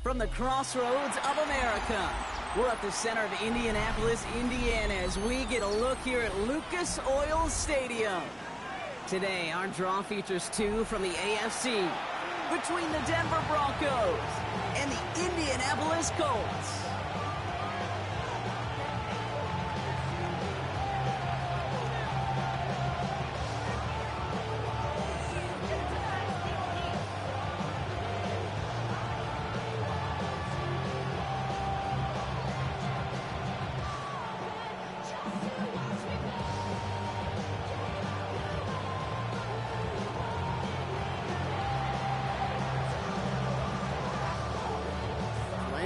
From the crossroads of America, we're at the center of Indianapolis, Indiana, as we get a look here at Lucas Oil Stadium. Today, our draw features two from the AFC, between the Denver Broncos and the Indianapolis Colts.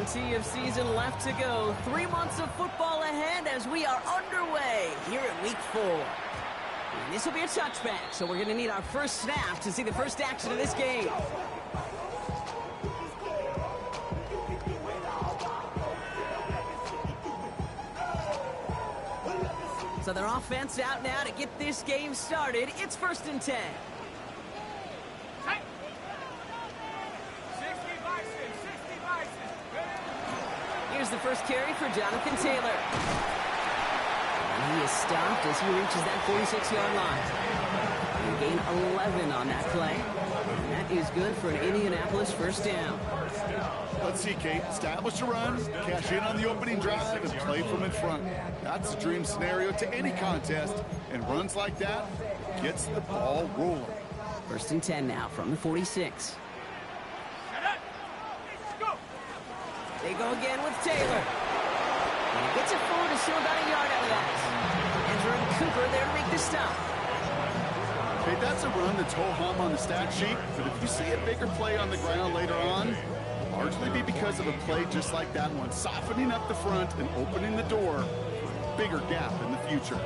Plenty of season left to go. 3 months of football ahead as we are underway here at Week 4. And this will be a touchback, so we're going to need our first snap to see the first action of this game. So their offense out now to get this game started. It's 1st and 10. Here's the first carry for Jonathan Taylor. And he is stopped as he reaches that 46-yard line. He gained 11 on that play. And that is good for an Indianapolis first down. Let's see, Kate. Establish a run, cash in on the opening drive, and play from in front. That's a dream scenario to any contest, and runs like that gets the ball rolling. 1st and 10 now from the 46. They go again with Taylor. And he gets it forward to still about a yard out of that. And Jordan Cooper there to make the stop. Hey, that's a run that's ho-hum on the stat sheet, but if you see a bigger play on the ground later on, it'll largely be because of a play just like that one, softening up the front and opening the door for a bigger gap in the future.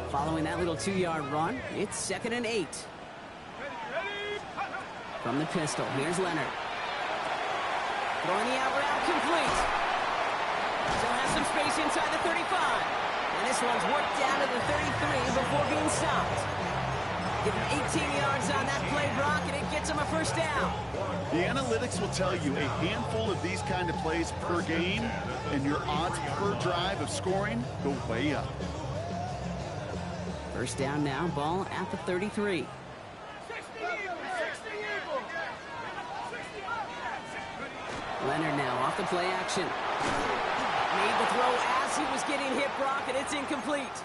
Following that little 2-yard run, it's 2nd and 8. From the pistol, here's Leonard. Throwing the out route complete. Still has some space inside the 35. And this one's worked down to the 33 before being stopped. Give him 18 yards on that play, Brock, and it gets him a first down. The analytics will tell you a handful of these kind of plays per game, and your odds per drive of scoring go way up. First down now, ball at the 33. Leonard now off the play action. Made the throw as he was getting hit, Brock, and it's incomplete.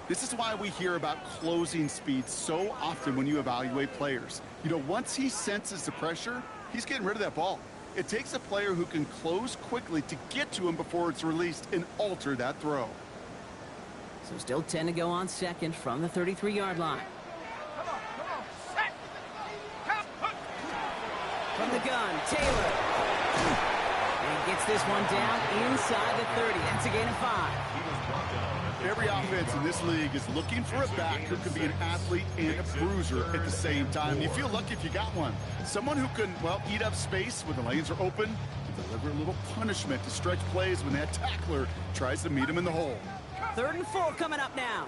This is why we hear about closing speed so often when you evaluate players. You know, once he senses the pressure, he's getting rid of that ball. It takes a player who can close quickly to get to him before it's released and alter that throw. So still 10 to go on 2nd from the 33-yard line. From the gun, Taylor. And he gets this one down inside the 30. That's a gain of 5. Every offense in this league is looking for a back who can be an athlete and a bruiser at the same time. You feel lucky if you got one. Someone who can, well, eat up space when the lanes are open and deliver a little punishment to stretch plays when that tackler tries to meet him in the hole. 3rd and 4 coming up now.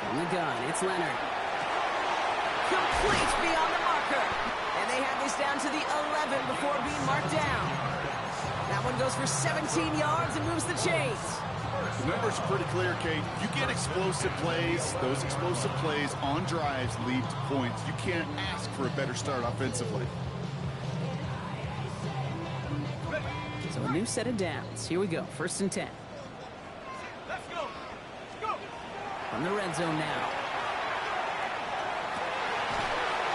From the gun, it's Leonard. Complete beyond the marker. And they have this down to the 11 before being marked down. That one goes for 17 yards and moves the chains. The numbers are pretty clear, Kate. You get explosive plays. Those explosive plays on drives lead to points. You can't ask for a better start offensively. So a new set of downs. Here we go. 1st and 10. From the red zone now.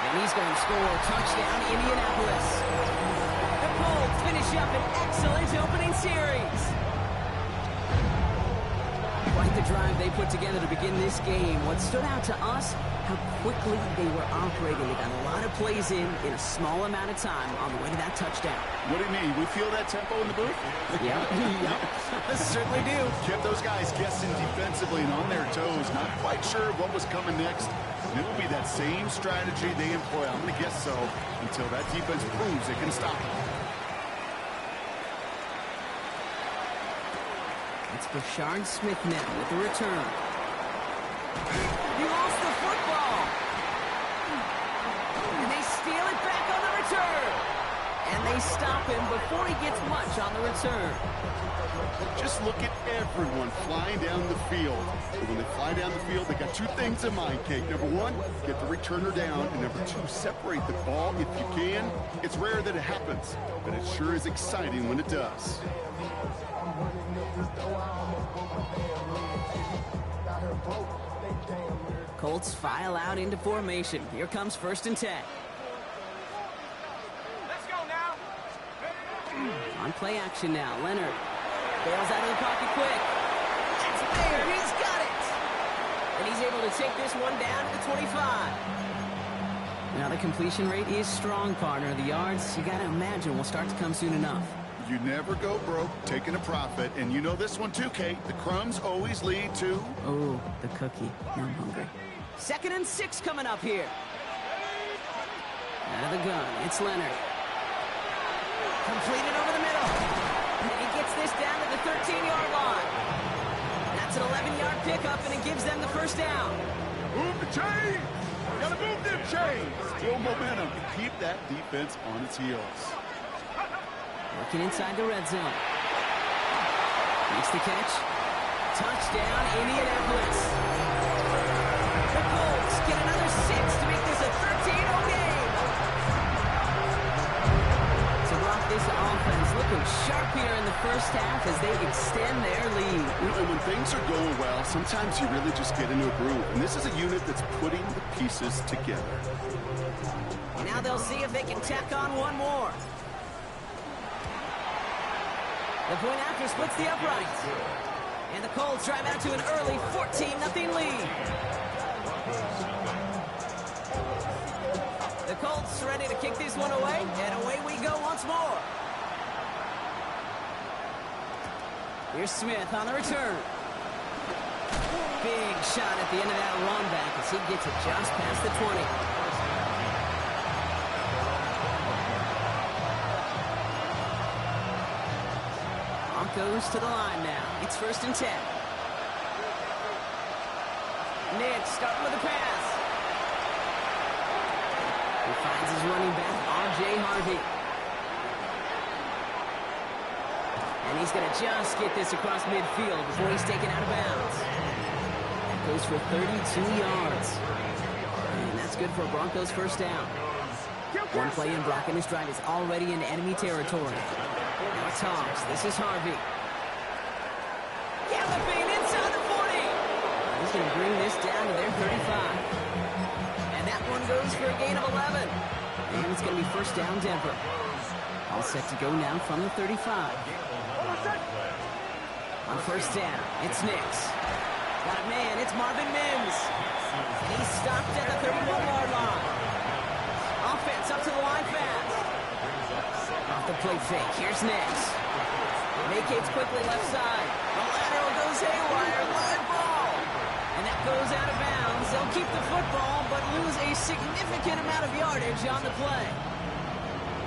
And he's going to score a touchdown, Indianapolis. The Colts finish up an excellent opening series. Quite the drive they put together to begin this game. What stood out to us, how quickly they were operating. They got a lot of plays in a small amount of time on the way to that touchdown. What do you mean? We feel that tempo in the booth? Yeah, certainly do. Kept those guys guessing defensively and on their toes. Not quite sure what was coming next. It will be that same strategy they employ. I'm going to guess so until that defense proves it can stop it. It's Brashard Smith now with the return. He lost the football. And they steal it back on the return. And they stop him before he gets much on the return. Just look at everyone flying down the field. And when they fly down the field, they got two things in mind, Kate. Number one, get the returner down. And number two, separate the ball if you can. It's rare that it happens, but it sure is exciting when it does. Colts file out into formation. Here comes 1st and 10. Let's go now. On play action now. Leonard bails out of the pocket quick. That's there. He's got it. And he's able to take this one down to the 25. Now the completion rate is strong, partner. The yards, you got to imagine, will start to come soon enough. You never go broke taking a profit. And you know this one too, Kate. The crumbs always lead to... Oh, the cookie. Now I'm hungry. 2nd and 6 coming up here. Out of the gun. It's Leonard. Completed over the middle. And he gets this down to the 13-yard line. That's an 11-yard pickup, and it gives them the first down. Move the chains! Gotta move them chains! Still momentum. Keep that defense on its heels. Working inside the red zone. Makes the catch. Touchdown, Indianapolis. The Colts get another 6 to make this a 13-0 game. So, Brock, this offense looking sharp here in the first half as they extend their lead. And when things are going well, sometimes you really just get into a groove. And this is a unit that's putting the pieces together. Now they'll see if they can tack on one more. The point after splits the uprights. And the Colts drive out to an early 14-0 lead. The Colts ready to kick this one away, and away we go once more. Here's Smith on the return. Big shot at the end of that run back as he gets it just past the 20. Goes to the line now. It's 1st and 10. Nick starting with the pass. He finds his running back, R.J. Harvey. And he's going to just get this across midfield before he's taken out of bounds. That goes for 32 yards. And that's good for a Broncos first down. One play in, Brock, and his drive is already in enemy territory. Now it's Hobbs. This is Harvey. Galloping inside the 40. He's going to bring this down to their 35. And that one goes for a gain of 11. And it's going to be first down Denver. All set to go now from the 35. On first down, it's Nix. Got a man, it's Marvin Mims. And he's stopped at the 31-yard line. Offense up to the line fast. Off the play fake, here's Nix. Vacates quickly left side. The lateral goes haywire, live ball. And that goes out of bounds. They'll keep the football, but lose a significant amount of yardage on the play.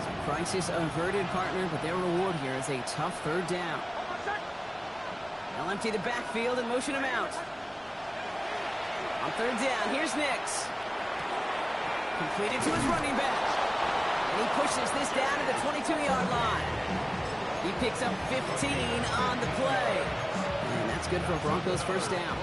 So crisis averted, partner, but their reward here is a tough 3rd down. They'll empty the backfield and motion him out. On 3rd down, here's Nix. Completed to his running back. And he pushes this down to the 22-yard line. He picks up 15 on the play. And that's good for Broncos first down.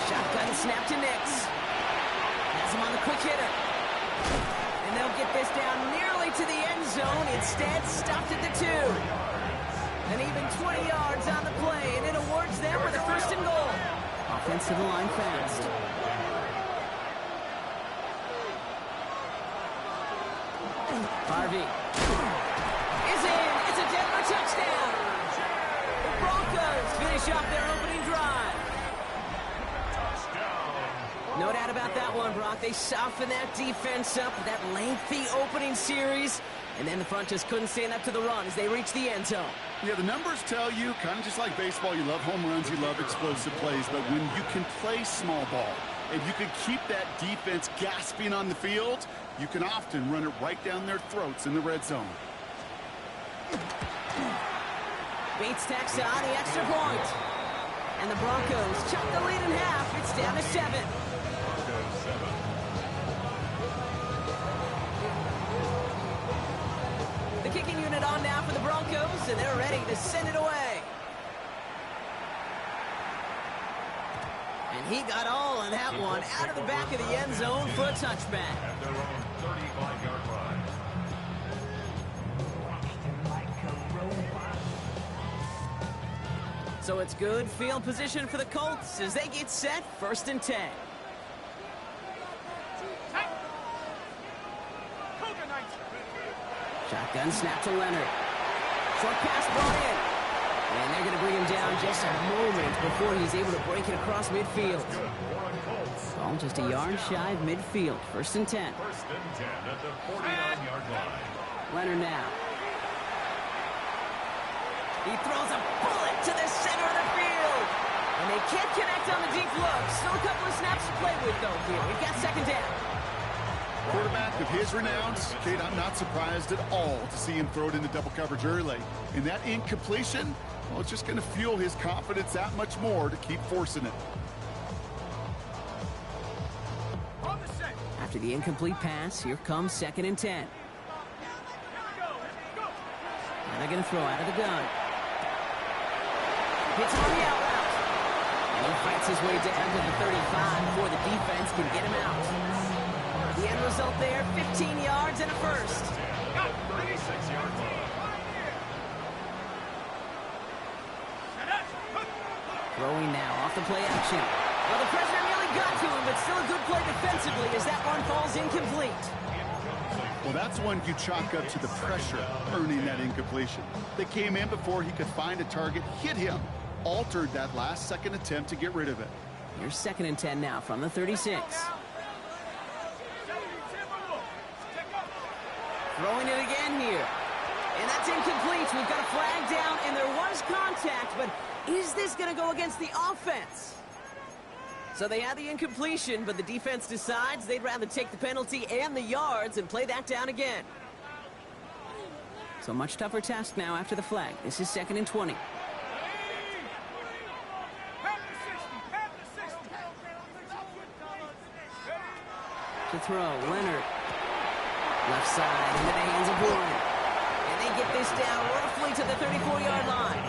Shotgun snap to Nix. Has him on the quick hitter. And they'll get this down nearly to the end zone. Instead, stopped at the 2. And even 20 yards on the play, and it awards them with a 1st and goal. Offense to the line fast. Harvey is in. It's a Denver touchdown. The Broncos finish off their opening drive. No doubt about that one, Brock. They softened that defense up with that lengthy opening series. And then the front just couldn't stand up to the run as they reached the end zone. Yeah, the numbers tell you, kind of just like baseball, you love home runs, you love explosive plays, but when you can play small ball, and you can keep that defense gasping on the field, you can often run it right down their throats in the red zone. Bates tacks on the extra point. And the Broncos chop the lead in half. It's down to 7. The kicking unit on now for the Broncos, and they're ready to send it away. And he got all on that one out of the back of the end zone for a touchback. At their own 35-yard line. So it's good field position for the Colts as they get set, 1st and 10. Shotgun snap to Leonard. Short pass brought in. And they're going to bring him down just a moment before he's able to break it across midfield. Ball just a yard shy of midfield, 1st and 10. 1st and 10 at the 49-yard line. Leonard now. He throws a bullet to the center of the field. And they can't connect on the deep look. Still a couple of snaps to play with, though, here. We've got 2nd down. Quarterback of his renowns, Kate, I'm not surprised at all to see him throw it into double coverage early. And that incompletion, well, it's just going to fuel his confidence that much more to keep forcing it. After the incomplete pass, here comes 2nd and 10. And they're going to throw out of the gun. Hits on the out route. And he fights his way down to the 35 before the defense can get him out. The end result there, 15 yards and a first. 36-yard line. Throwing now off the play action. Well, the pressure nearly got to him, but still a good play defensively as that one falls incomplete. Well, that's one you chalk up to the pressure earning that incompletion. They came in before he could find a target, hit him, altered that last-second attempt to get rid of it. Here's 2nd and 10 now from the 36. Throwing it again here. And that's incomplete. We've got a flag down, and there was contact, but is this going to go against the offense? So they had the incompletion, but the defense decides they'd rather take the penalty and the yards and play that down again. So much tougher task now after the flag. This is 2nd and 20. To throw, Leonard. Left side into the hands of Warren. And they get this down roughly to the 34-yard line.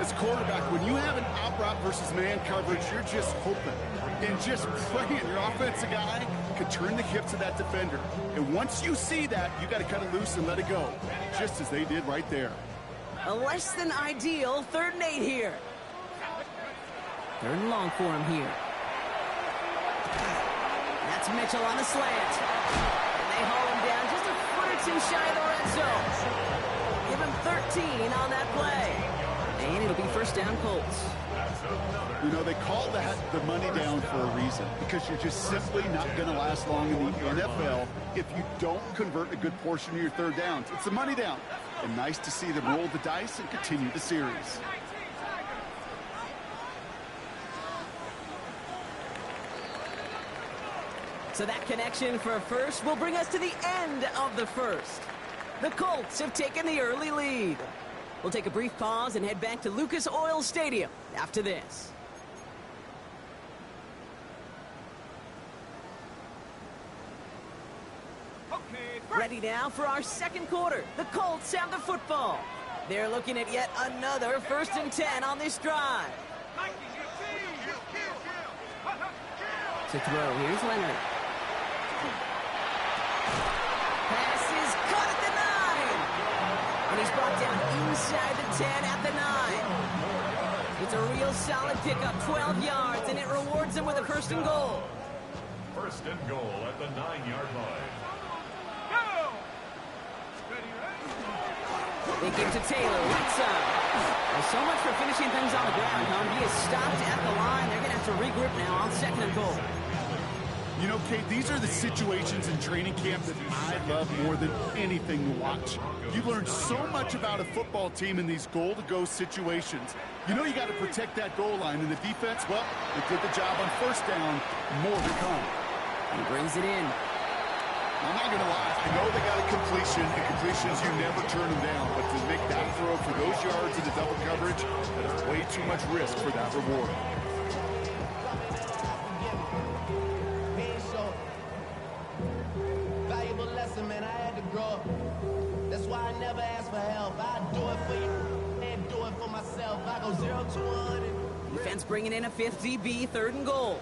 As quarterback, when you have an out route versus man coverage, you're just hoping and just praying your offensive guy can turn the hips of that defender. And once you see that, you got to cut it loose and let it go, just as they did right there. A less than ideal 3rd and 8 here. 3rd and long for him here. That's Mitchell on the slant. They haul him down just a foot or 2 shy of the red zone. Give him 13 on that play. And it'll be 1st down Colts. You know, they call that the money down for a reason, because you're just simply not going to last long in the NFL if you don't convert a good portion of your 3rd downs. It's the money down. And nice to see them roll the dice and continue the series. So that connection for a first will bring us to the end of the first. The Colts have taken the early lead. We'll take a brief pause and head back to Lucas Oil Stadium after this. Ready now for our 2nd quarter. The Colts have the football. They're looking at yet another 1st and 10 on this drive. To throw, here's Leonard. Pass is caught at the 9. And he's brought down inside the 10 at the 9. It's a real solid pickup, 12 yards, and it rewards him with a 1st and goal. 1st and goal at the 9-yard line. They give to Taylor, right side. Well, so much for finishing things on the ground, huh? He is stopped at the line. They're going to have to regroup now on 2nd and goal. You know, Kate, these are the situations in training camp that I love more than anything to watch. You learn so much about a football team in these goal-to-go situations. You know you got to protect that goal line, and the defense, well, they did the job on first down. More to come. He brings it in. I'm not going to lie. I know they got a completion, and completions, you never turn them down. But to make that throw for those yards into double coverage, that is way too much risk for that reward. Valuable lesson, man. I had to grow up. That's why I never ask for help. I do it for you and do it for myself. I go 0 to 100. Defense bringing in a 5th DB, 3rd and goal.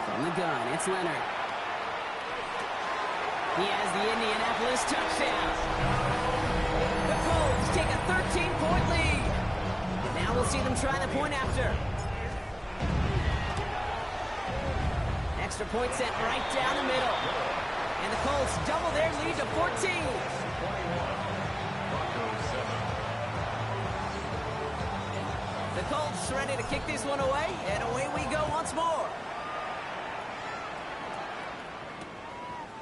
From the gun, it's Leonard. He has the Indianapolis touchdown. The Colts take a 13-point lead. And now we'll see them try the point after. Extra point set right down the middle. And the Colts double their lead to 14. The Colts ready to kick this one away, and away we go once more.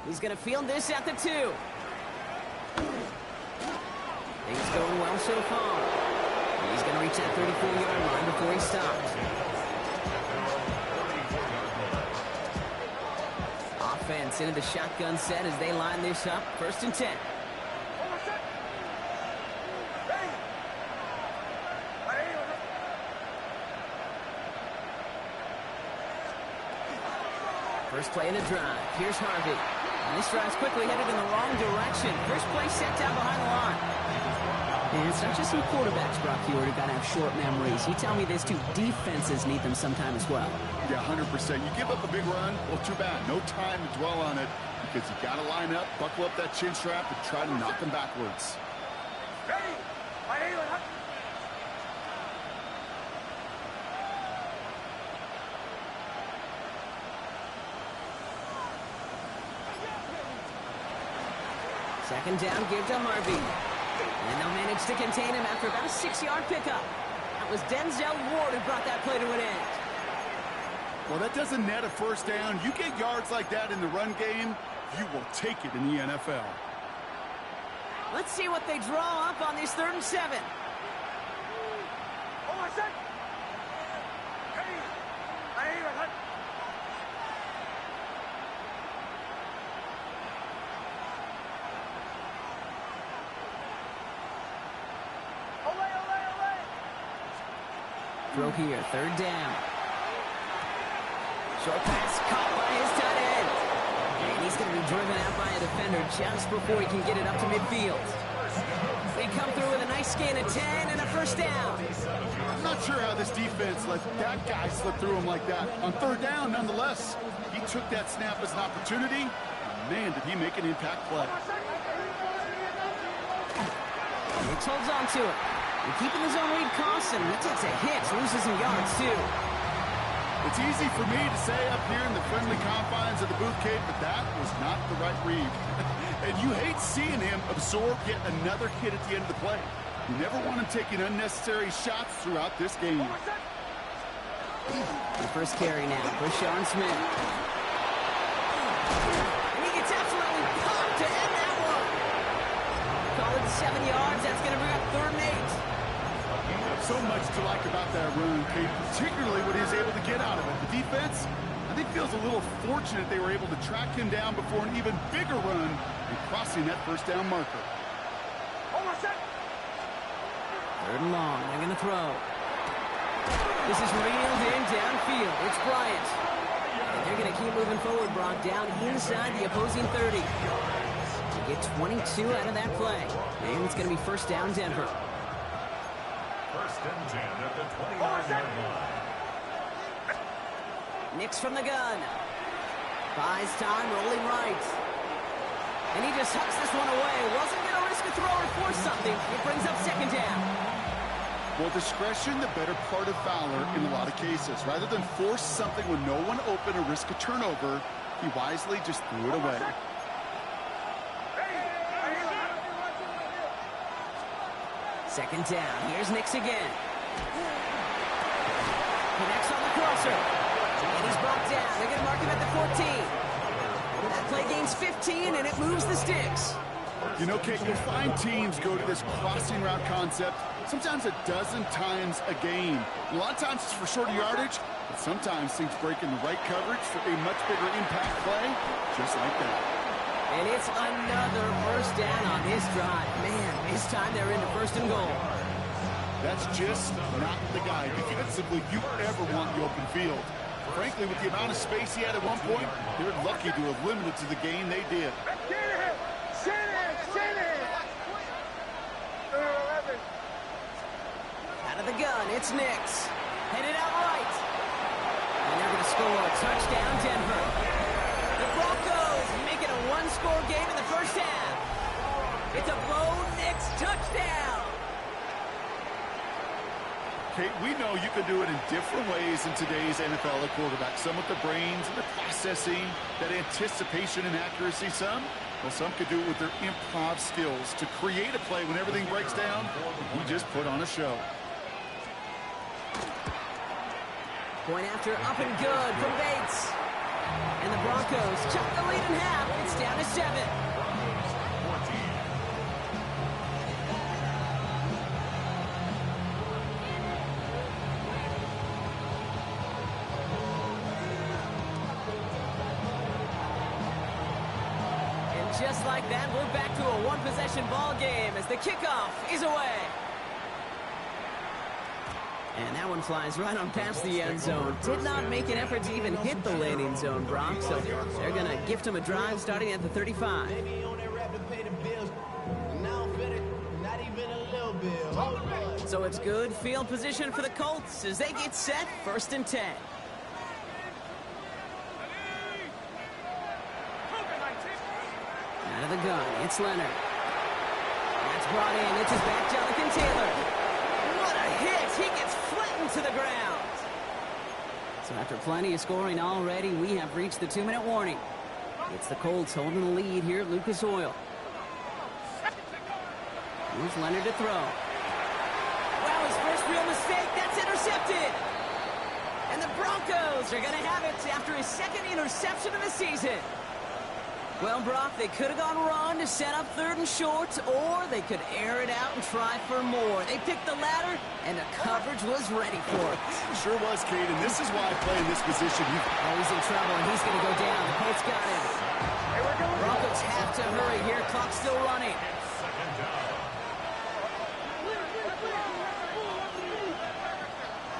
He's going to field this at the 2. Things going well so far. He's going to reach that 34-yard line before he stops. Offense into the shotgun set as they line this up. 1st and 10. First play of the drive. Here's Harvey. And this drive's quickly headed in the wrong direction. First play set down behind the line. And it's not just some quarterbacks, Brock Huard, who got to have short memories. You tell me this too. Defenses need them sometime as well. Yeah, 100%. You give up a big run, well, too bad. No time to dwell on it because you got to line up, buckle up that chin strap, and try to knock them backwards. Second down, give to Harvey. And they'll manage to contain him after about a 6-yard pickup. That was Denzel Ward who brought that play to an end. Well, that doesn't net a first down. You get yards like that in the run game, you will take it in the NFL. Let's see what they draw up on this 3rd and 7. Throw here, 3rd down. Short pass caught by his tight end. And he's going to be driven out by a defender just before he can get it up to midfield. They come through with a nice gain of 10 and a first down. I'm not sure how this defense let that guy slip through him like that. On 3rd down, nonetheless, he took that snap as an opportunity. Man, did he make an impact play. Hicks holds on to it. And keeping his own lead costs him. He takes a hit, loses some yards, too. It's easy for me to say up here in the friendly confines of the booth, Kate, but that was not the right read. And you hate seeing him absorb yet another hit at the end of the play. You never want him taking unnecessary shots throughout this game. The first carry now for Sean Smith. And he gets absolutely popped to end that one. Call it 7 yards. That's going to bring up 3rd and 8. So much to like about that run, Kate, particularly what he was able to get out of it. The defense, I think, feels a little fortunate they were able to track him down before an even bigger run and crossing that first down marker. 3rd and long. They're going to throw. This is reeled in downfield. It's Bryant. And they're going to keep moving forward, Brock, down inside the opposing 30. To get 22 out of that play. And it's going to be first down, Denver. 1st and 10 at the 29-yard line. Nix from the gun. Buys time, rolling right. And he just tucks this one away. Wasn't going to risk a throw or force something. It brings up 2nd down. Well, discretion, the better part of valor in a lot of cases. Rather than force something when no one open or risk a turnover, he wisely just threw it away. Second down. Here's Nix again. Connects on the crosser. And he's brought down. They're going to mark him at the 14. That play gains 15, and it moves the sticks. You know, Kate, you'll find teams go to this crossing route concept sometimes a dozen times a game. A lot of times it's for shorter yardage, but sometimes things break in the right coverage for a much bigger impact play, just like that. And it's another first down on this drive. Man, this time they're into first and goal. That's just not the guy defensively you ever want the open field. Frankly, with the amount of space he had at one point, they're lucky to have limited to the gain they did. Out of the gun, it's Nix. Headed out right. And they're going to score a touchdown, Denver. The Broncos make it a one-score game in the first half. It's a Bo Nix touchdown. Kate, we know you can do it in different ways in today's NFL at quarterback. Some with the brains and the processing, that anticipation and accuracy. Some could do it with their improv skills to create a play when everything breaks down. We just put on a show. Point after up and good from Bates. And the Broncos chop the lead in half. It's down to 7. And just like that, we're back to a one-possession ball game as the kickoff is away. And that one flies right on past the end zone. Did not make an effort to even hit the landing zone, Brock. So they're going to gift him a drive starting at the 35. So it's good field position for the Colts as they get set, 1st and 10. Out of the gun, it's Leonard. That's brought in. It's his back, Jonathan Taylor. What a hit! He gets flattened to the ground. So after plenty of scoring already, we have reached the 2-minute warning. It's the Colts holding the lead here at Lucas Oil. Here's Leonard to throw. Wow, his first real mistake. That's intercepted. And the Broncos are going to have it after his second interception of the season. Well, Brock, they could have gone run to set up 3rd and short, or they could air it out and try for more. They picked the latter, and the coverage was ready for it. Sure was, Kate, and this is why I play in this position. He's in trouble, and he's going to go down. The Colts got him. Broncos have to hurry here. Clock's still running.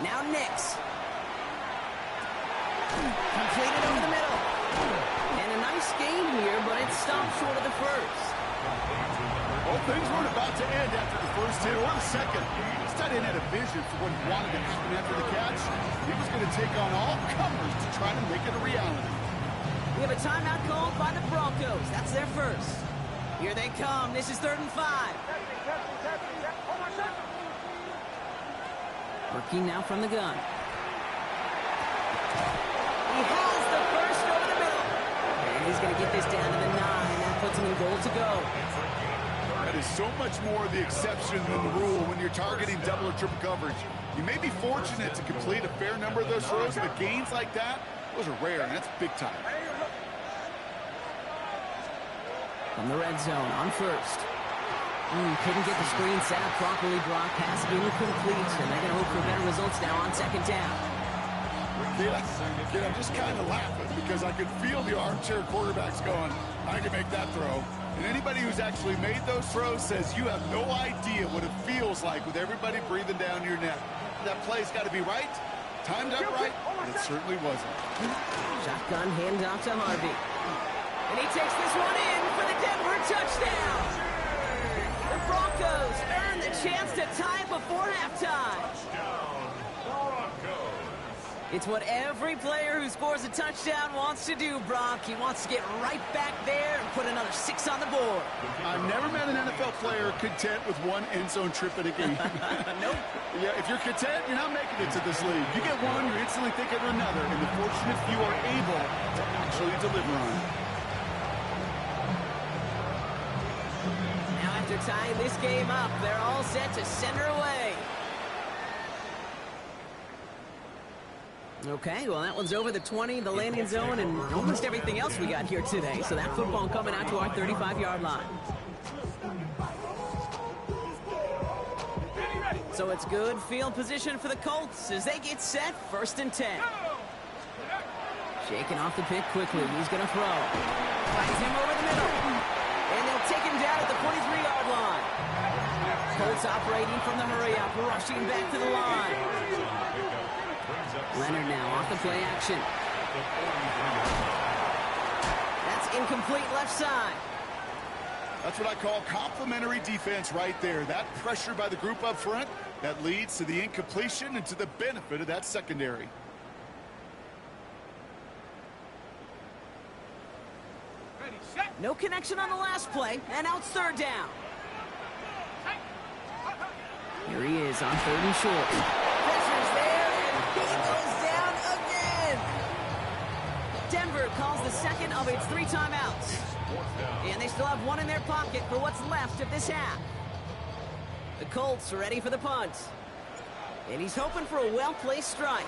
Now Nix. Completed over the middle. And a nice game here, but it stopped short of the first. Well, things weren't about to end after the first hit or the second. This tight end had a vision for what he wanted to happen after the catch. He was going to take on all comers to try to make it a reality. We have a timeout called by the Broncos. That's their first. Here they come. This is 3rd and 5. Working now from the gun. He has the first over the middle. And he's going to get this down to the 9. That puts him in goal to go. That is so much more the exception than the rule when you're targeting double or triple coverage. You may be fortunate to complete a fair number of those throws, but gains like that, those are rare, and that's big time. From the red zone on first. Couldn't get the screen set up properly. Brock pass incomplete, and they're going to hope for better results now on 2nd down. Kid, I'm just kind of laughing because I could feel the armchair quarterbacks going, I can make that throw. And anybody who's actually made those throws says you have no idea what it feels like with everybody breathing down your neck. That play's got to be right, timed up right, but it certainly wasn't. Shotgun handoff to Harvey. And he takes this one in for the Denver touchdown. The Broncos earn the chance to tie before halftime. It's what every player who scores a touchdown wants to do, Brock. He wants to get right back there and put another 6 on the board. I've never met an NFL player content with one end zone trip in a game. Nope. Yeah, if you're content, you're not making it to this league. You get one, you're instantly thinking of another, and the fortunate few are able to actually deliver on it. Now after tying this game up, they're all set to send her away. Okay, well, that one's over the 20, the landing zone, and almost everything else we got here today. So that football coming out to our 35-yard line. So it's good field position for the Colts as they get set, 1st and 10. Shaking off the pick quickly. He's going to throw. Finds him over the middle. And they'll take him down at the 43-yard line. Colts operating from the hurry-up, rushing back to the line. Leonard now off the play action. That's incomplete left side. That's what I call complimentary defense right there. That pressure by the group up front, that leads to the incompletion and to the benefit of that secondary. No connection on the last play, and now it's 3rd down. Here he is on 3rd and short. Pressure's there, and he goes down again. Denver calls the second of its 3 timeouts. And they still have 1 in their pocket for what's left of this half. The Colts are ready for the punt. And he's hoping for a well-placed strike.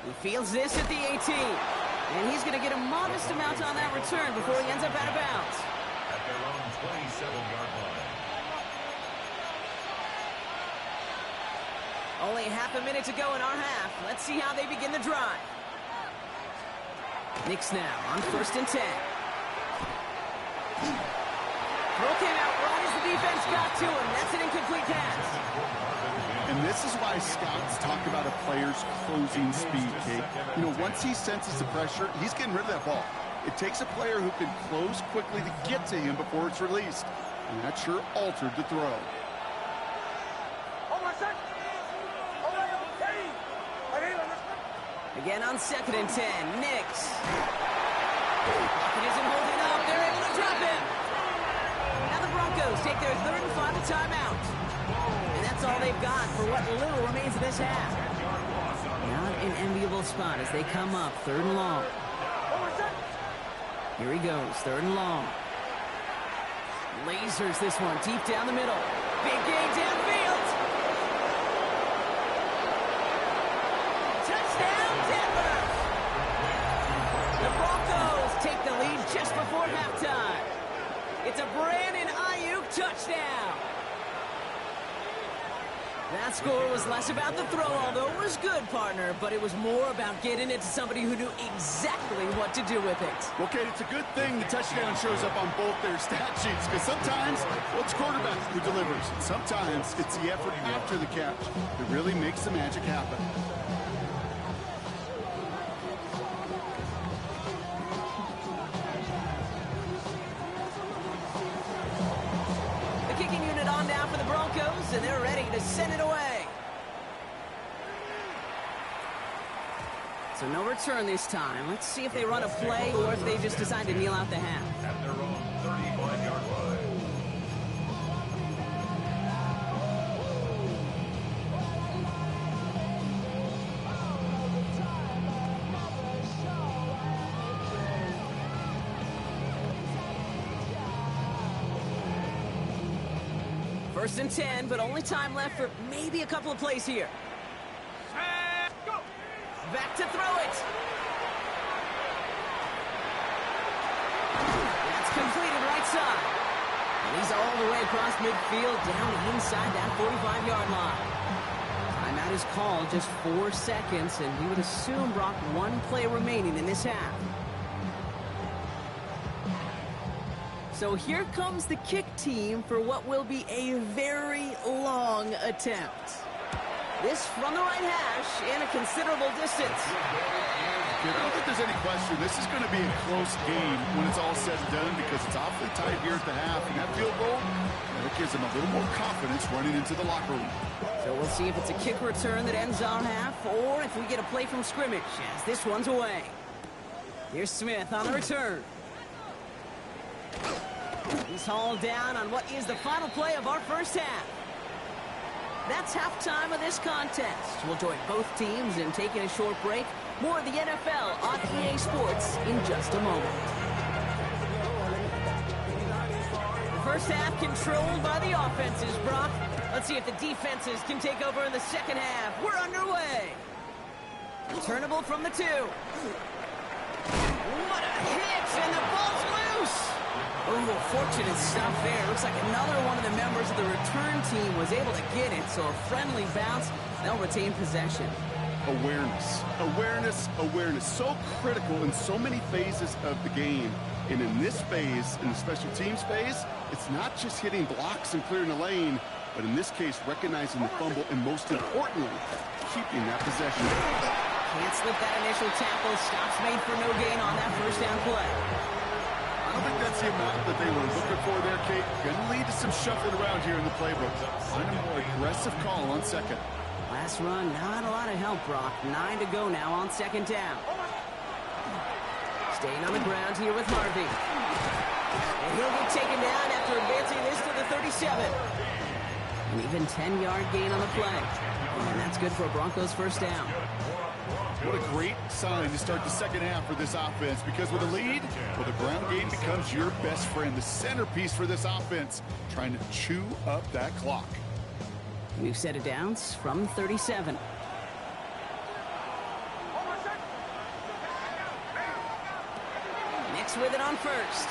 He fields this at the 18. And he's going to get a modest amount on that return before he ends up out of bounds. At their own 27-yard line. Only half a minute to go in our half. Let's see how they begin the drive. Knicks now on 1st and 10. Throw came out right as the defense got to him. That's an incomplete pass. And this is why scouts talk about a player's closing speed, Kate. You know, once he senses the pressure, he's getting rid of that ball. It takes a player who can close quickly to get to him before it's released. And that sure altered the throw. Again on 2nd and 10. Knicks. Pocket isn't holding up. They're able to drop him. Now the Broncos take their 3rd and final timeout. And that's all they've got for what little remains of this half. Not an enviable spot as they come up 3rd and long. Here he goes, 3rd and long. Lasers this one deep down the middle. Big game downfield. Touchdown, Denver! The Broncos take the lead just before halftime. It's a Brandon Ayuk touchdown. That score was less about the throw, although it was good, partner, but it was more about getting it to somebody who knew exactly what to do with it. Well, Kate, it's a good thing the touchdown shows up on both their stat sheets, because sometimes it's quarterback who delivers. Sometimes it's the effort after the catch that really makes the magic happen. And they're ready to send it away. So no return this time. Let's see if they run a play or if they just decide to kneel out the half. At their own 35-yard line. First and 10, but only time left for maybe a couple of plays here. Back to throw it. That's completed right side. And he's all the way across midfield down inside that 45-yard line. Timeout is called, just 4 seconds, and we would assume, Brock, 1 play remaining in this half. So here comes the kick team for what will be a very long attempt. This from the right hash and a considerable distance. kid. I don't think there's any question. This is going to be a close game when it's all said and done because it's awfully tight here at the half. And that field goal, that gives them a little more confidence running into the locker room. So we'll see if it's a kick return that ends our half or if we get a play from scrimmage as this one's away. Here's Smith on the return. He's hauled down on what is the final play of our first half. That's halftime of this contest. We'll join both teams in taking a short break. More of the NFL on EA Sports in just a moment. The first half controlled by the offenses, Brock. Let's see if the defenses can take over in the second half. We're underway. Returnable from the 2. What a hit, and the ball's loose. Oh, fortunate stuff there. Looks like another one of the members of the return team was able to get it, so a friendly bounce. They'll retain possession. Awareness, awareness, awareness. So critical in so many phases of the game. And in this phase, in the special teams phase, it's not just hitting blocks and clearing the lane, but in this case, recognizing the fumble and most importantly, keeping that possession. Can't slip that initial tackle. Stops made for no gain on that first down play. I don't think that's the amount that they were looking for there, Kate. Going to lead to some shuffling around here in the playbook. Find a more aggressive call on second. Last run, not a lot of help, Brock. 9 to go now on second down. Staying on the ground here with Harvey. And he'll get taken down after advancing this to the 37. An even 10-yard gain on the play. And that's good for a Broncos first down. What a great sign to start the second half for this offense, because with a lead, well, the ground game becomes your best friend, the centerpiece for this offense, trying to chew up that clock. We've set it downs from 37. Nix with it on first.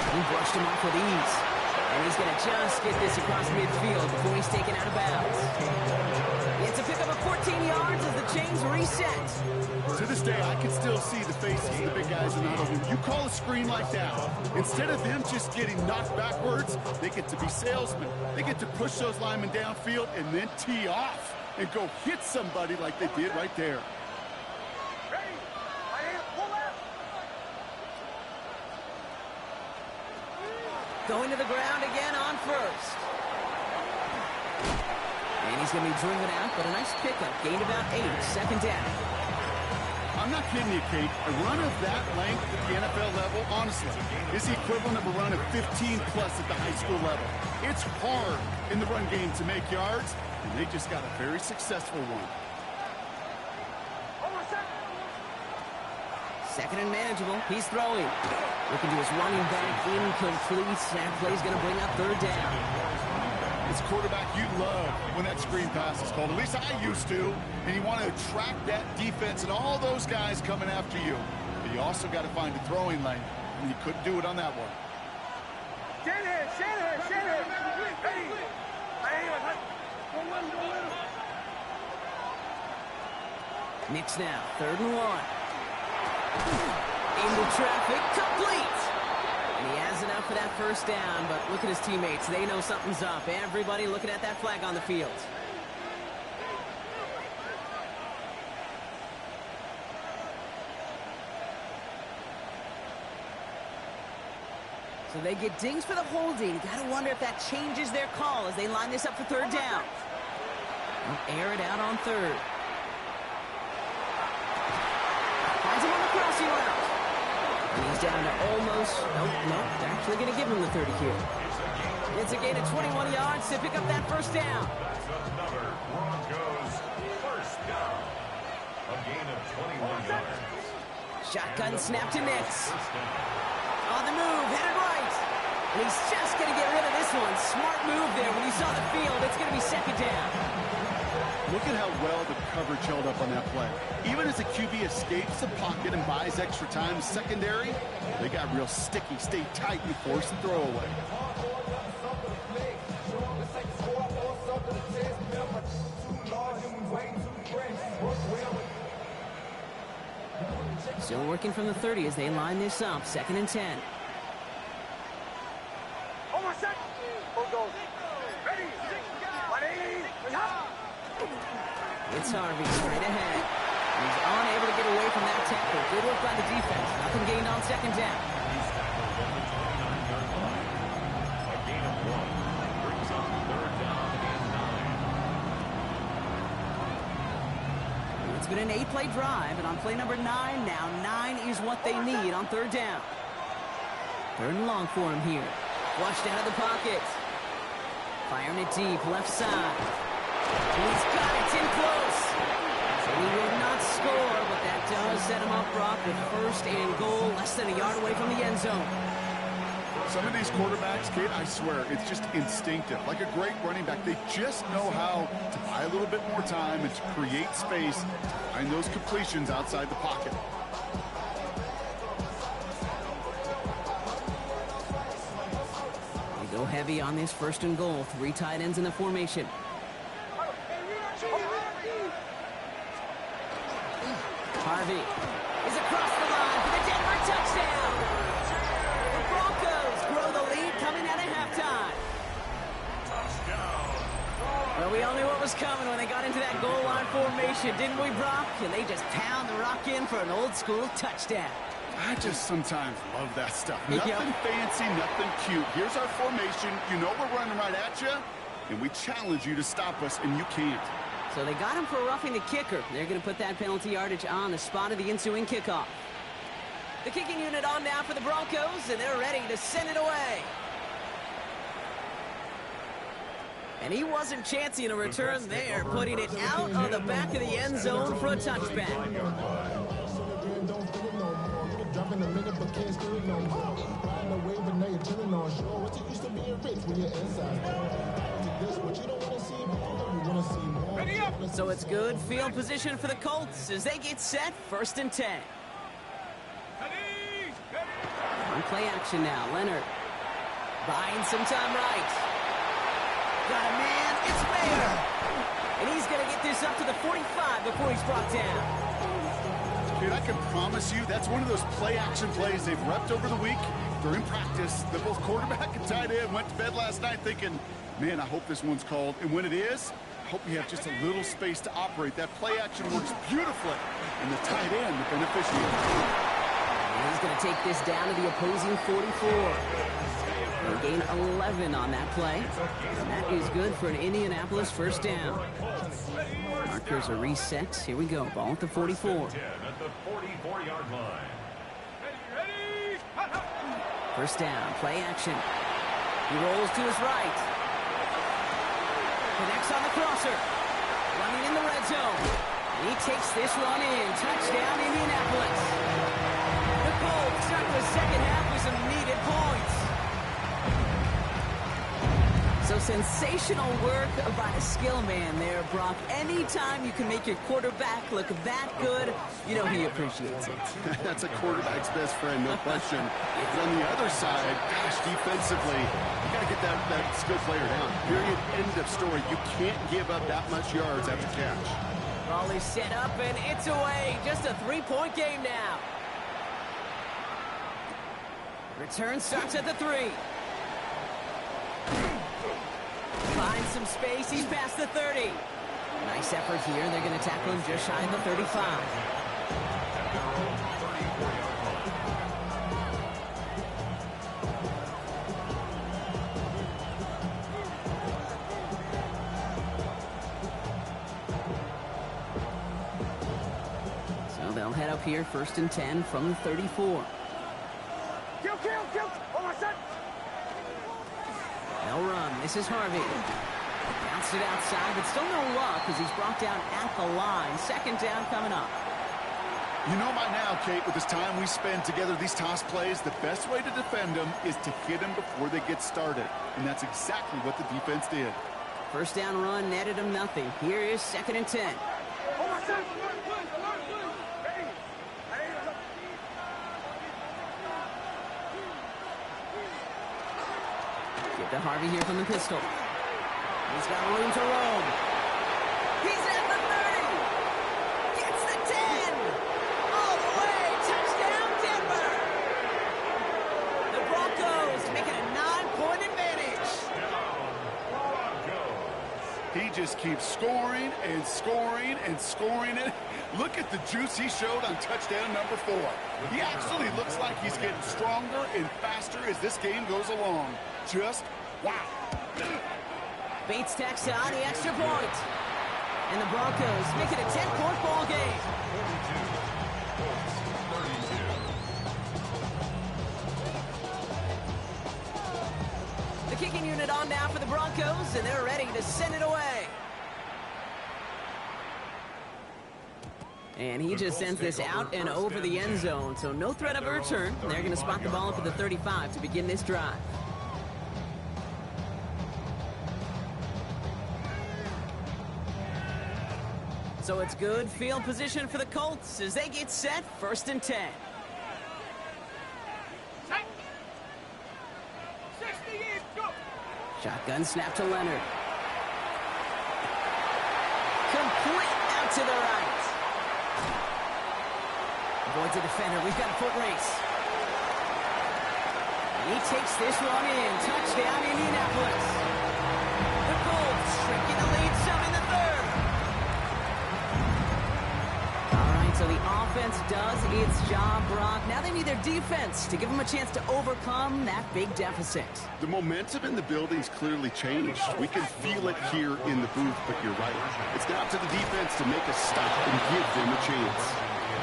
He brushed him off with ease. And he's going to just get this across midfield before he's taken out of bounds. It's a pickup of 14 yards as the chains reset. To this day, I can still see the faces of the big guys in the huddle. When you call a screen like that, instead of them just getting knocked backwards, they get to be salesmen. They get to push those linemen downfield and then tee off and go hit somebody like they did right there. Going to the ground again on first. And he's going to be driven out, but a nice pickup. Gained about 8, second down. I'm not kidding you, Kate. A run of that length at the NFL level, honestly, is the equivalent of a run of 15-plus at the high school level. It's hard in the run game to make yards, and they just got a very successful one. Second and manageable. He's throwing. Looking to his running back, incomplete. That play's going to bring up third down. It's quarterback you love when that screen pass is called. At least I used to. And you want to attract that defense and all those guys coming after you. But you also got to find a throwing lane. And you couldn't do it on that one. Nix now, 3rd and 1. Into traffic, complete. And he has enough for that first down, but look at his teammates. They know something's up. Everybody looking at that flag on the field. So they get dings for the holding. You gotta wonder if that changes their call as they line this up for third down. They'll air it out on third. Finds him on the crossing route. And he's down to almost, nope, they're actually going to give him the 30 here. It's a gain of 21 yards to pick up that first down. That's another Broncos first down. A gain of 21 yards. Shotgun snap to Nix. On the move, headed right. And he's just going to get rid of this one. Smart move there. When he saw the field, it's going to be second down. Look at how well the coverage held up on that play. Even as the QB escapes the pocket and buys extra time, secondary, they got real sticky, stay tight, and force the throw away. Still working from the 30 as they line this up. 2nd and 10. It's Harvey straight ahead. He's unable to get away from that tackle. Good work by the defense. Nothing gained on second down. He's tackled at the 29-yard line. A gain of 1 brings up third down and 9. It's been an 8-play drive, and on play number 9, now 9 is what they need on third down. Third and long for him here. Flushed out of the pocket. Firing it deep, left side. He's got it in close. And he will not score, but that does set him up, Brock, with first and goal, less than a yard away from the end zone. Some of these quarterbacks, Kate, I swear, it's just instinctive. Like a great running back, they just know how to buy a little bit more time and to create space to find those completions outside the pocket. They go heavy on this first and goal. 3 tight ends in the formation. Harvey is across the line for the Denver touchdown. The Broncos grow the lead coming out of halftime. Well, we all knew what was coming when they got into that goal line formation, didn't we, Brock? And they just pound the rock in for an old-school touchdown. I just sometimes love that stuff. Nothing fancy, nothing cute. Here's our formation. You know we're running right at you, and we challenge you to stop us, and you can't. So they got him for roughing the kicker. They're going to put that penalty yardage on the spot of the ensuing kickoff. The kicking unit on now for the Broncos, and they're ready to send it away. And he wasn't chancing a return there, putting it out on the back of the end zone for a touchback. So it's good field position for the Colts as they get set, 1st and 10. On play action now, Leonard buying some time right. Got a man, it's Mayer. And he's going to get this up to the 45 before he's brought down. Dude, I can promise you that's one of those play-action plays they've repped over the week during practice. The both quarterback and tight end went to bed last night thinking, man, I hope this one's called. And when it is, I hope we have just a little space to operate. That play-action works beautifully. And the tight end, the beneficiary. He's going to take this down to the opposing 44. They gain 11 on that play. And that is good for an Indianapolis first down. Markers are reset. Here we go. Ball at the 44. At the 44-yard line. First down. Play action. He rolls to his right. Connects on the crosser. Running in the red zone. He takes this one in. Touchdown, Indianapolis. The Colts start the second half with some needed points. So sensational work by the skill man there, Brock. Anytime you can make your quarterback look that good, you know he appreciates it. That's a quarterback's best friend, no question. But on the other side, gosh, defensively, you got to get that skill player down. Period, end of story. You can't give up that much yards after catch. Ball is set up, and it's away. Just a 3-point game now. Return starts at the 3. Finds some space. He's past the 30. Nice effort here. They're going to tackle him just shy of the 35. So they'll head up here, 1st and 10 from the 34. Kill! Oh, my son! They'll run. This is Harvey. Bounced it outside, but still no luck as he's brought down at the line. Second down coming up. You know by now, Kate, with this time we spend together, these toss plays, the best way to defend them is to hit them before they get started. And that's exactly what the defense did. First down run netted him nothing. Here is 2nd and 10. Oh, my son! Give to Harvey here from the pistol. He's got room to roam. He's at the 30. Gets the 10. All the way. Touchdown, Denver. The Broncos making a 9-point advantage. He just keeps scoring and scoring and scoring it. Look at the juice he showed on touchdown number 4. He actually looks like he's getting stronger and faster as this game goes along. Just wow. Bates tacks on the extra point. And the Broncos make it a 10-point ball game. 42. The kicking unit on now for the Broncos, and they're ready to send it away. And he just sends this out and over the end zone, so no threat of a return. They're going to spot the ball up at the 35 to begin this drive. So it's good field position for the Colts as they get set, 1st and 10. Shotgun snap to Leonard. Complete out to the right. Avoids the defender. We've got a foot race. And he takes this one in. Touchdown, Indianapolis. The Colts shrinking the lead some in the 3rd. All right, so the offense does its job, Brock. Now they need their defense to give them a chance to overcome that big deficit. The momentum in the building's clearly changed. We can feel it here in the booth, but you're right. It's now to the defense to make a stop and give them a chance.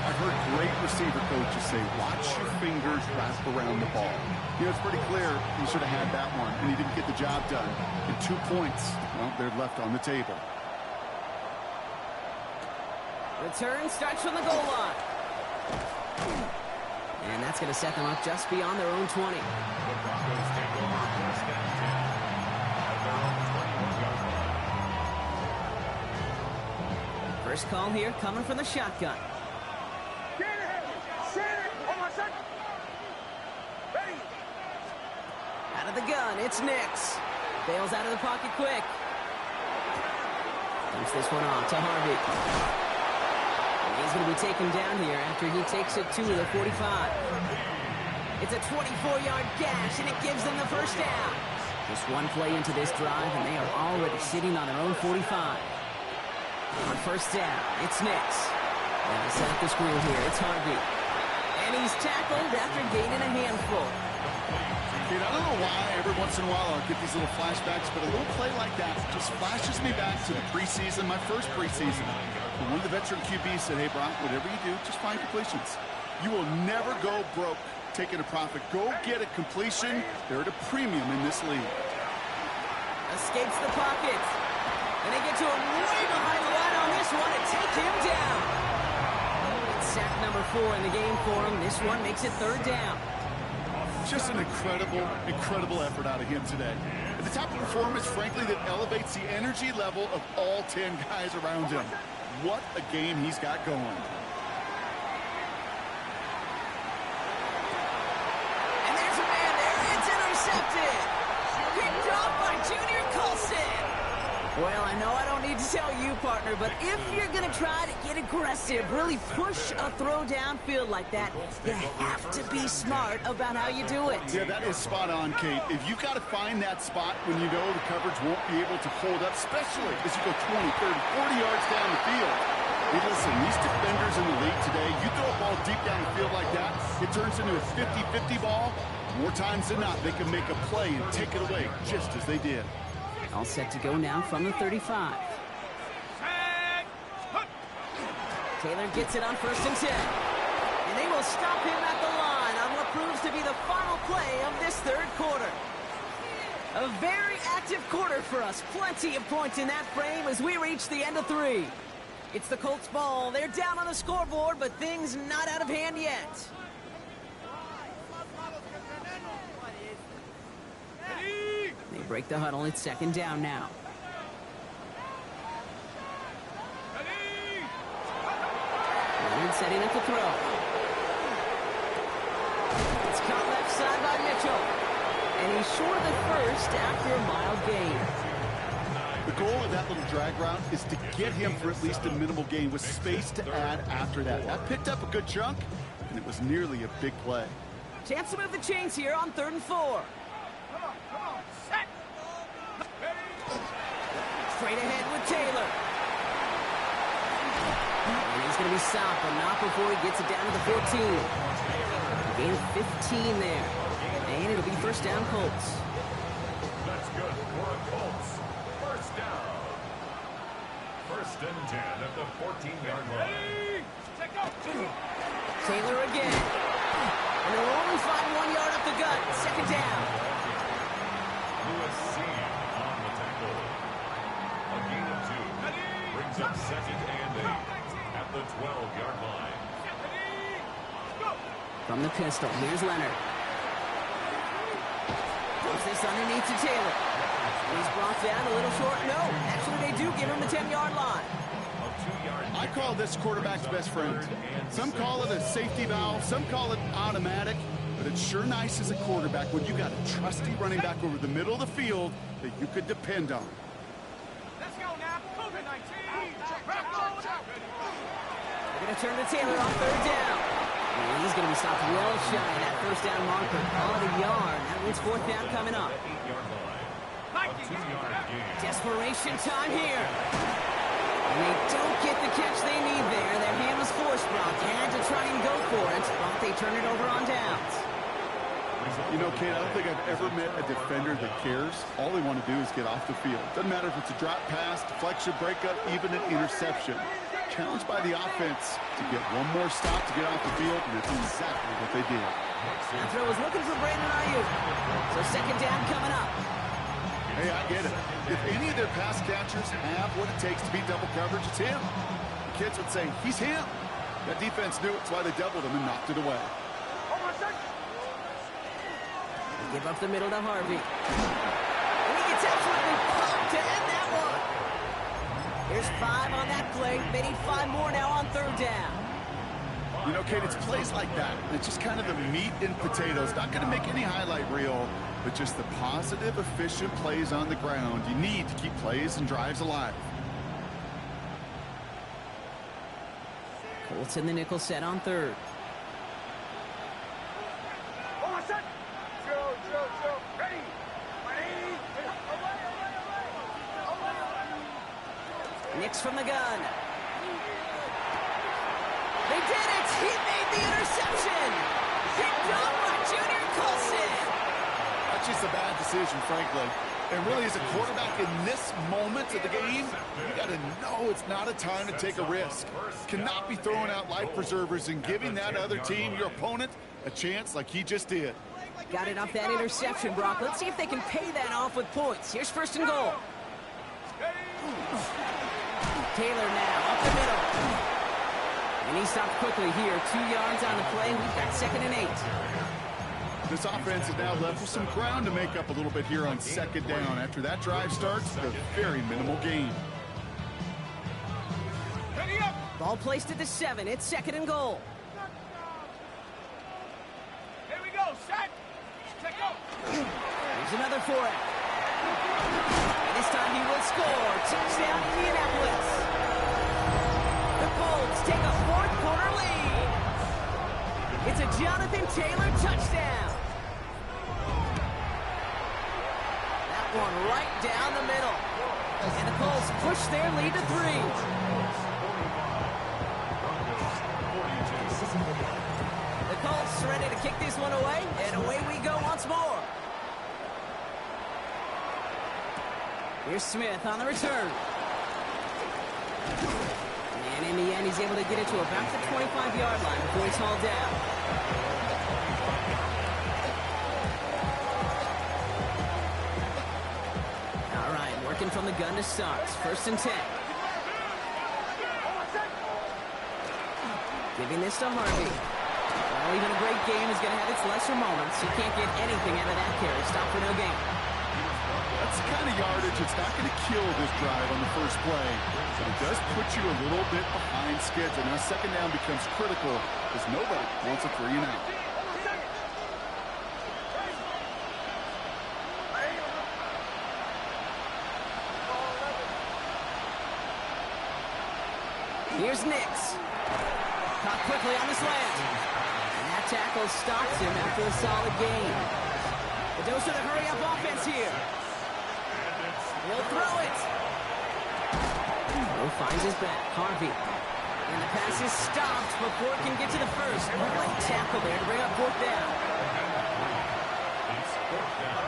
I've heard great receiver coaches say, watch your fingers wrap around the ball. You know, it's pretty clear he should have had that one, and he didn't get the job done. And 2 points, well, they're left on the table. Return starts from the goal line. And that's going to set them up just beyond their own 20. First call here coming from the shotgun. Out of the gun, it's Nix. Bails out of the pocket quick. Dumps this one off to Harvey. And he's going to be taken down here after he takes it to the 45. It's a 24-yard gash, and it gives them the first down. Just one play into this drive, and they are already sitting on their own 45. On first down, it's Nix. And they set up the screen here. It's Harvey. And he's tackled after gaining a handful. Dude, I don't know why every once in a while I'll get these little flashbacks, but a little play like that just flashes me back to the preseason, my first preseason. When one of the veteran QBs said, hey, Brock, whatever you do, just find completions. You will never go broke taking a profit. Go get a completion. They're at a premium in this league. Escapes the pocket. And they get to him way behind the line on this one and take him down. It's sack number 4 in the game for him. This one makes it 3rd down. Just an incredible effort out of him today. At the type of performance, frankly, that elevates the energy level of all 10 guys around him. What a game he's got going. And there's a man there. It's intercepted. Picked off by Junior Colson. Well, I know I don't need to tell you, partner, but if you're going to try to get aggressive, really push a throw downfield like that, you have to be smart about how you do it. Yeah, that is spot on, Kate. If you've got to find that spot when you know the coverage won't be able to hold up, especially as you go 20, 30, 40 yards down the field. Hey, listen, these defenders in the league today, you throw a ball deep down the field like that, it turns into a 50-50 ball. More times than not, they can make a play and take it away, just as they did. All set to go now from the 35. Taylor gets it on 1st and 10. And they will stop him at the line on what proves to be the final play of this 3rd quarter. A very active quarter for us. Plenty of points in that frame as we reach the end of 3. It's the Colts ball. They're down on the scoreboard, but things not out of hand yet. They break the huddle. It's 2nd down now. Leonard setting up the throw. It's caught left side by Mitchell. And he's short of the first after a mild gain. The goal of that little drag route is to get him for at least a minimal gain with space to add after that. That picked up a good chunk, and it was nearly a big play. Chance to move the chains here on 3rd and 4. Straight ahead with Taylor. And he's going to be stopped, but not before he gets it down to the 14. Gain of 15 there. And it'll be first down Colts. That's good for a Colts. First down. First and 10 at the 14-yard line. Taylor again. And they'll only find 1 yard up the gut. Second down. Lewis Seam on the tackle. A gain of 2. Brings up second and 8 at the 12-yard line. From the pistol, here's Leonard. Puts this underneath to Taylor. And he's brought down a little short. No, actually they do give him the 10-yard line. I call this quarterback's best friend. Some call it a safety valve, some call it automatic, but it's sure nice as a quarterback when you got a trusty running back over the middle of the field that you could depend on. Let's go now. COVID-19. They're going to turn to Taylor on third down. And he's going to be stopped well shy of that first down marker. On the yard. That means fourth down coming up. 8-yard line. A 2-yard gain. Desperation time here. And they don't get the catch they need there. Their hand was forced. Brock had to try and go for it, but they turn it over on downs. You know, Kate, I don't think I've ever met a defender that cares. All they want to do is get off the field. Doesn't matter if it's a drop pass, deflection, breakup, even an interception. Challenged by the offense to get one more stop to get off the field, and that's exactly what they did. That throw was looking for Brandon Ayuk. So second down coming up. Hey, I get it. If any of their pass catchers have what it takes to beat double coverage, it's him. The kids would say, he's him. That defense knew it's why they doubled him and knocked it away. They give up the middle to Harvey. And he gets absolutely pumped to end that one. There's 5 on that play. They need 5 more now on third down. You know, Kate, it's plays like that. It's just kind of the meat and potatoes. Not going to make any highlight reel, but just the positive, efficient plays on the ground. You need to keep plays and drives alive. Colts in the nickel set on third. Nix from the gun. They did it! He made the interception! Picked off by Junior Colson! That's just a bad decision, frankly. And really, as a quarterback in this moment of the game, you got to know it's not a time to take a risk. Cannot be throwing out life preservers and giving that other team, your opponent, a chance like he just did. Got it off that interception, Brock. Let's see if they can pay that off with points. Here's first and goal. Taylor now, up the middle. And he stopped quickly here. 2 yards on the play. We've got second and 8. This offense is now left with some ground to make up a little bit here on second down. After that drive starts, a very minimal gain. Ball placed at the 7. It's second and goal. Here we go, set. Check go. Here's another for it. And this time he will score. Touchdown, Indianapolis. The Colts take a fourth-quarter lead. It's a Jonathan Taylor touchdown. That one right down the middle. And the Colts push their lead to 3. The Colts ready to kick this one away, and away we go once more. Here's Smith on the return. And in the end, he's able to get it to about the 25-yard line before he's hauled down. All right, working from the gun to start. First and 10. Giving this to Harvey. Well, even a great game is going to have its lesser moments. You can't get anything out of that carry. Stop for no gain. That's the kind of yardage it's not going to kill this drive on the first play, but it does put you a little bit behind schedule. Now second down becomes critical because nobody wants a 3 and out. Here's Nix. Caught quickly on the slant. And that tackle stops him after a solid gain. The dose of the hurry-up offense here. He'll throw it. Burrow finds his back. Harvey. And the pass is stopped before it can get to the first. Great tackle there to bring up fourth down. It's fourth down.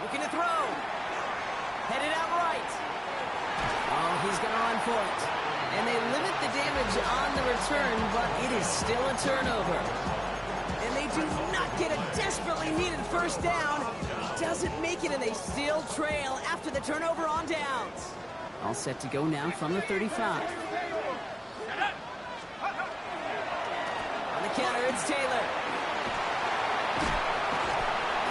Looking to throw. Headed out right. Oh, he's going to run for it. And they limit the damage on the return, but it is still a turnover. And they do not get a desperately needed first down. He doesn't make it, and they still trail after the turnover on downs. All set to go now from the 35. On the counter, it's Taylor.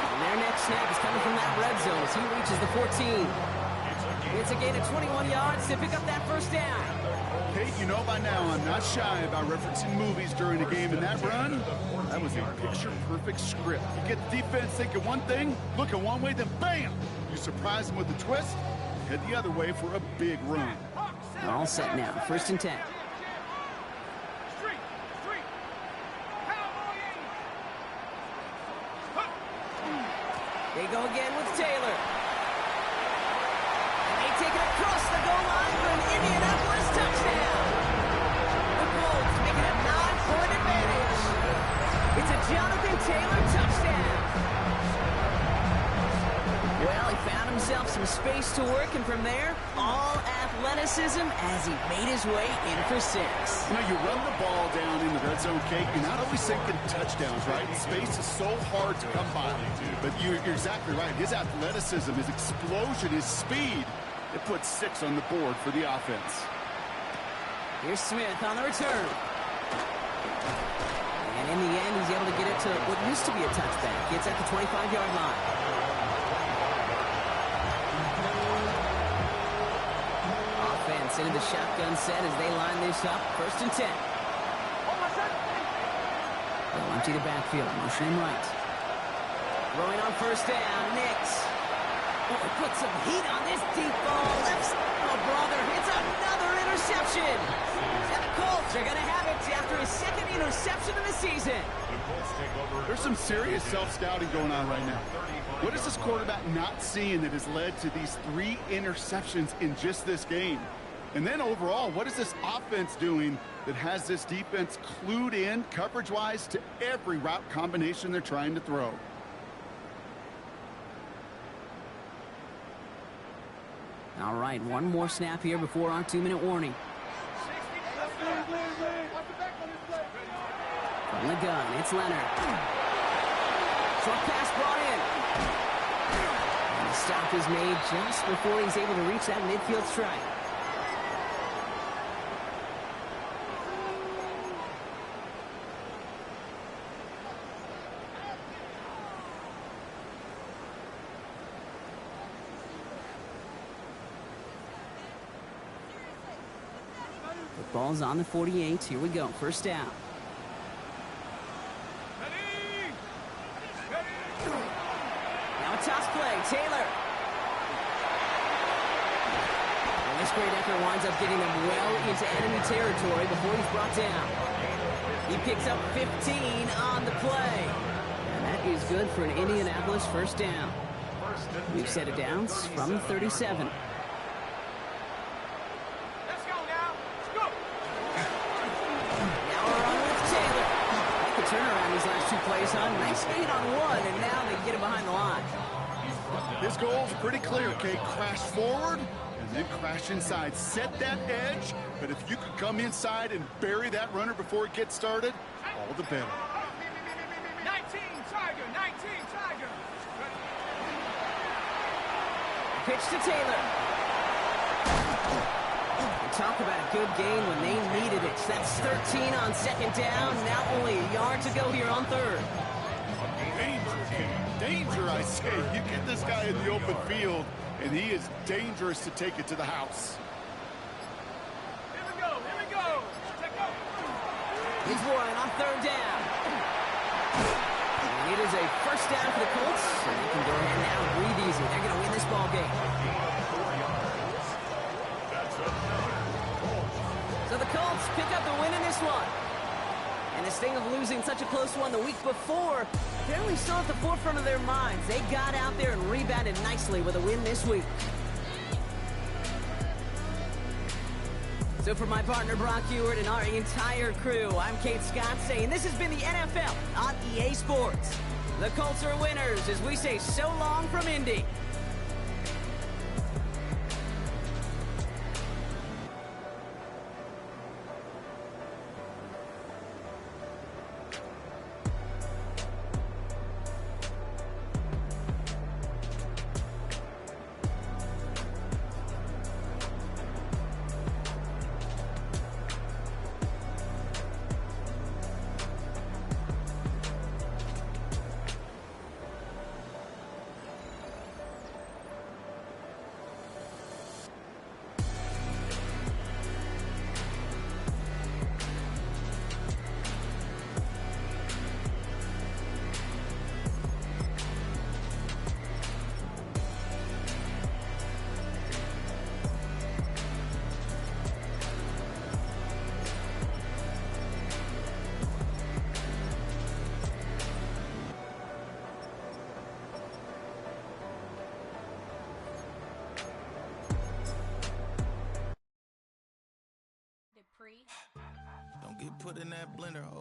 And their next snap is coming from that red zone as he reaches the 14. It's a gain of 21 yards to pick up that first down. Kate, you know by now I'm not shy about referencing movies during a game, and that run, that was a picture-perfect script. You get the defense thinking one thing, looking one way, then bam! You surprise them with a twist, head the other way for a big run. They're all set now, 1st and 10. They go again with Taylor. And they take it across the goal line for an Indianapolis touchdown. The Colts make it a 9-point advantage. It's a Jonathan Taylor touchdown. Well, he found himself some space to work, and from there, all athleticism as he made his way in for 6. You know, you run the ball down in the red zone, Kate, you're not always thinking touchdowns, right? Space is so hard to come by. But you're exactly right. His athleticism, his explosion, his speed, it puts 6 on the board for the offense. Here's Smith on the return. And in the end, he's able to get it to what used to be a touchback. Gets at the 25-yard line. Offense into the shotgun set as they line this up. 1st and 10. They'll empty the backfield. Motion him right. Throwing on 1st down. Nix. Oh, put some heat on this deep ball. Left. Oh, brother. It's another interception. And the Colts are going to have it after his 2nd interception of the season. There's some serious self-scouting going on right now. What is this quarterback not seeing that has led to these 3 interceptions in just this game? And then overall, what is this offense doing that has this defense clued in coverage-wise to every route combination they're trying to throw? All right, one more snap here before our 2-minute warning. From the gun, it's Leonard. Short pass brought in. And the stop is made just before he's able to reach that midfield strike. The ball's on the 48. Here we go. 1st down. Now a toss play. Taylor. And this great effort winds up getting them well into enemy territory before he's brought down. He picks up 15 on the play. And that is good for an Indianapolis 1st down. We've set it down from the 37. Turnaround these last 2 plays, huh? Nice gain on 1, and now they get him behind the line. His goal's pretty clear, Kate. Crash forward and then crash inside. Set that edge, but if you could come inside and bury that runner before it gets started, all the better. 19 Tiger, 19 Tiger. Pitch to Taylor. Talk about a good game when they needed it. That's 13 on 2nd down. Now only a yard to go here on 3rd. Danger, Kate. Danger, I say. You get this guy in the open field, and he is dangerous to take it to the house. Here we go, here we go. Check out. He's Warren on 3rd down. And it is a 1st down for the Colts. And they can go ahead now and breathe easy. They're going to win this ball game. So the Colts pick up the win in this one. And this thing of losing such a close one the week before, apparently still at the forefront of their minds. They got out there and rebounded nicely with a win this week. So for my partner Brock Hewitt and our entire crew, I'm Kate Scott saying this has been the NFL on EA Sports. The Colts are winners as we say so long from Indy. Don't get put in that blender.